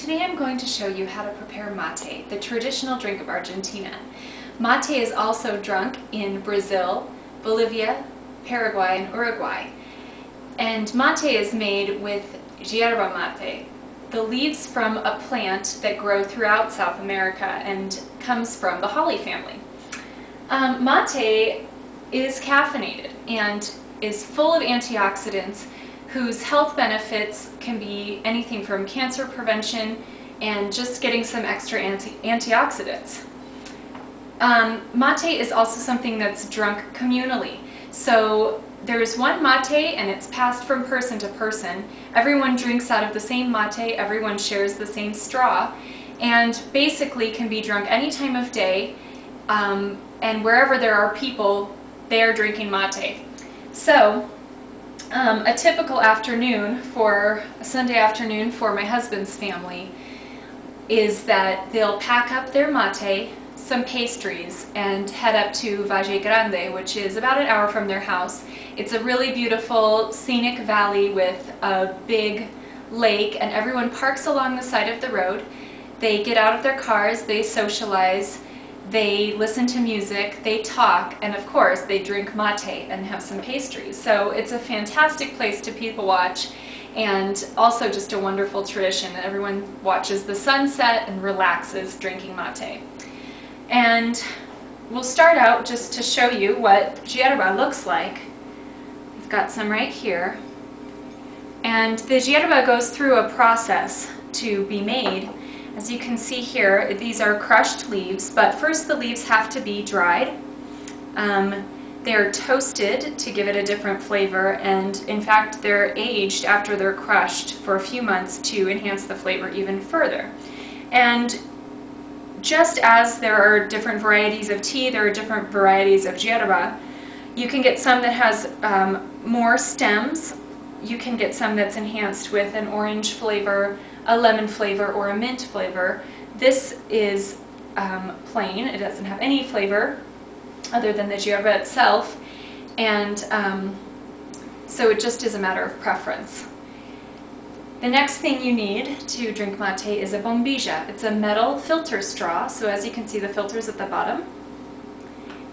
Today I'm going to show you how to prepare mate, the traditional drink of Argentina. Mate is also drunk in Brazil, Bolivia, Paraguay, and Uruguay. And mate is made with yerba mate, the leaves from a plant that grow throughout South America and comes from the holly family. Mate is caffeinated and is full of antioxidants whose health benefits can be anything from cancer prevention and just getting some extra antioxidants. Mate is also something that's drunk communally. So there's one mate and it's passed from person to person. Everyone drinks out of the same mate, everyone shares the same straw, and basically can be drunk any time of day, and wherever there are people, they are drinking mate. So a typical afternoon for a Sunday afternoon for my husband's family is that they'll pack up their mate, some pastries, and head up to Valle Grande, which is about an hour from their house. It's a really beautiful scenic valley with a big lake, and everyone parks along the side of the road. They get out of their cars, they socialize, they listen to music, they talk, and of course they drink mate and have some pastries. So it's a fantastic place to people watch, and also just a wonderful tradition. Everyone watches the sunset and relaxes drinking mate. And we'll start out just to show you what yerba looks like. We've got some right here. And the yerba goes through a process to be made. As you can see here, these are crushed leaves, but first the leaves have to be dried. They're toasted to give it a different flavor, and in fact they're aged after they're crushed for a few months to enhance the flavor even further. And just as there are different varieties of tea, there are different varieties of yerba. You can get some that has more stems. You can get some that's enhanced with an orange flavor, a lemon flavor, or a mint flavor. This is plain. It doesn't have any flavor other than the yerba itself, and so it just is a matter of preference. The next thing you need to drink mate is a bombilla. It's a metal filter straw, so as you can see the filter's at the bottom.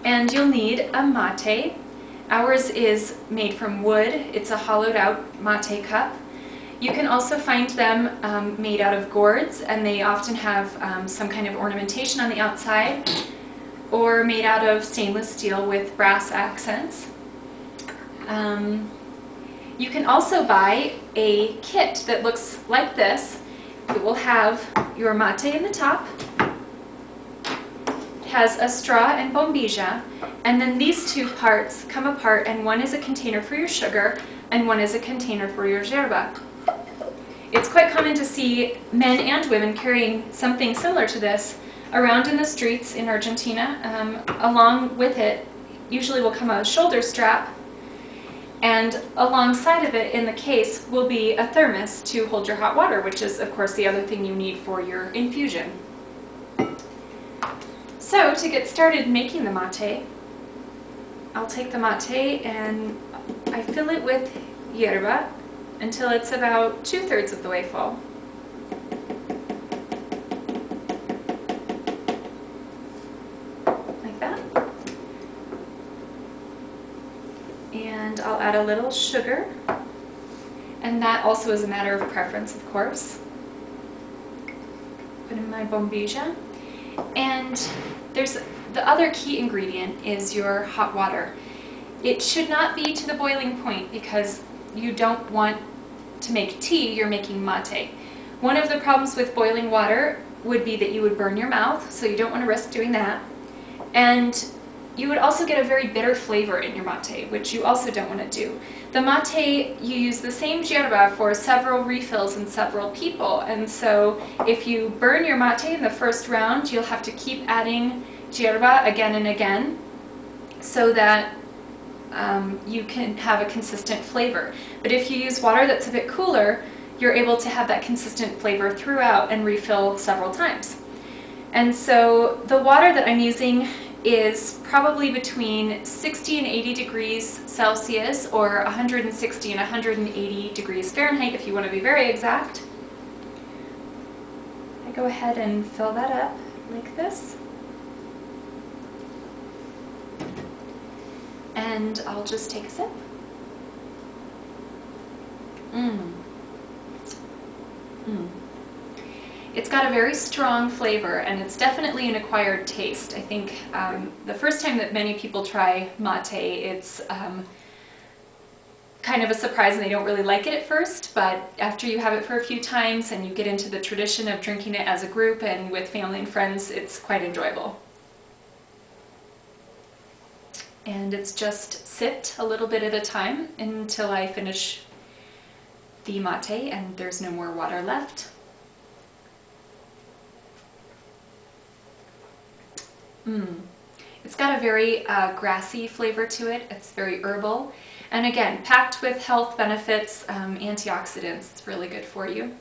And you'll need a mate. Ours is made from wood. It's a hollowed out mate cup. You can also find them made out of gourds, and they often have some kind of ornamentation on the outside, or made out of stainless steel with brass accents. You can also buy a kit that looks like this. It will have your mate in the top, it has a straw and bombilla, and then these two parts come apart, and one is a container for your sugar and one is a container for your yerba. It's quite common to see men and women carrying something similar to this around in the streets in Argentina. Along with it usually will come a shoulder strap, and alongside of it in the case will be a thermos to hold your hot water, which is of course the other thing you need for your infusion. So to get started making the mate, I'll take the mate and I fill it with yerba until it's about 2/3 of the way full. Like that. And I'll add a little sugar, and that also is a matter of preference, of course. Put in my bombilla, and there's the other key ingredient is your hot water. It should not be to the boiling point because you don't want to make tea, you're making mate. One of the problems with boiling water would be that you would burn your mouth, so you don't want to risk doing that. And you would also get a very bitter flavor in your mate, which you also don't want to do. The mate, you use the same yerba for several refills and several people, and so if you burn your mate in the first round, you'll have to keep adding yerba again and again so that you can have a consistent flavor. But if you use water that's a bit cooler, you're able to have that consistent flavor throughout and refill several times. And so the water that I'm using is probably between 60 and 80 degrees Celsius, or 160 and 180 degrees Fahrenheit if you want to be very exact. go ahead and fill that up like this. And I'll just take a sip. It's got a very strong flavor, and it's definitely an acquired taste. I think the first time that many people try mate, it's kind of a surprise and they don't really like it at first, but after you have it for a few times and you get into the tradition of drinking it as a group and with family and friends, it's quite enjoyable. And it's just sipped a little bit at a time until I finish the mate and there's no more water left. It's got a very grassy flavor to it. It's very herbal. And again, packed with health benefits, antioxidants. It's really good for you.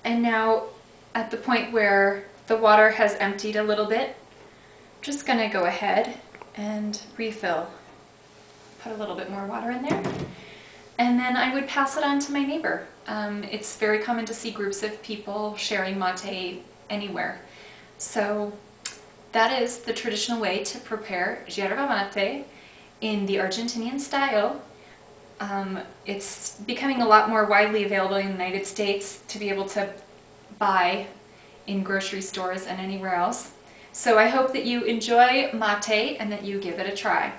And now, at the point where the water has emptied a little bit, I'm just going to go ahead and refill. Put a little bit more water in there. And then I would pass it on to my neighbor. It's very common to see groups of people sharing mate anywhere. So that is the traditional way to prepare yerba mate in the Argentinian style. It's becoming a lot more widely available in the United States to be able to buy in grocery stores and anywhere else. So I hope that you enjoy mate and that you give it a try.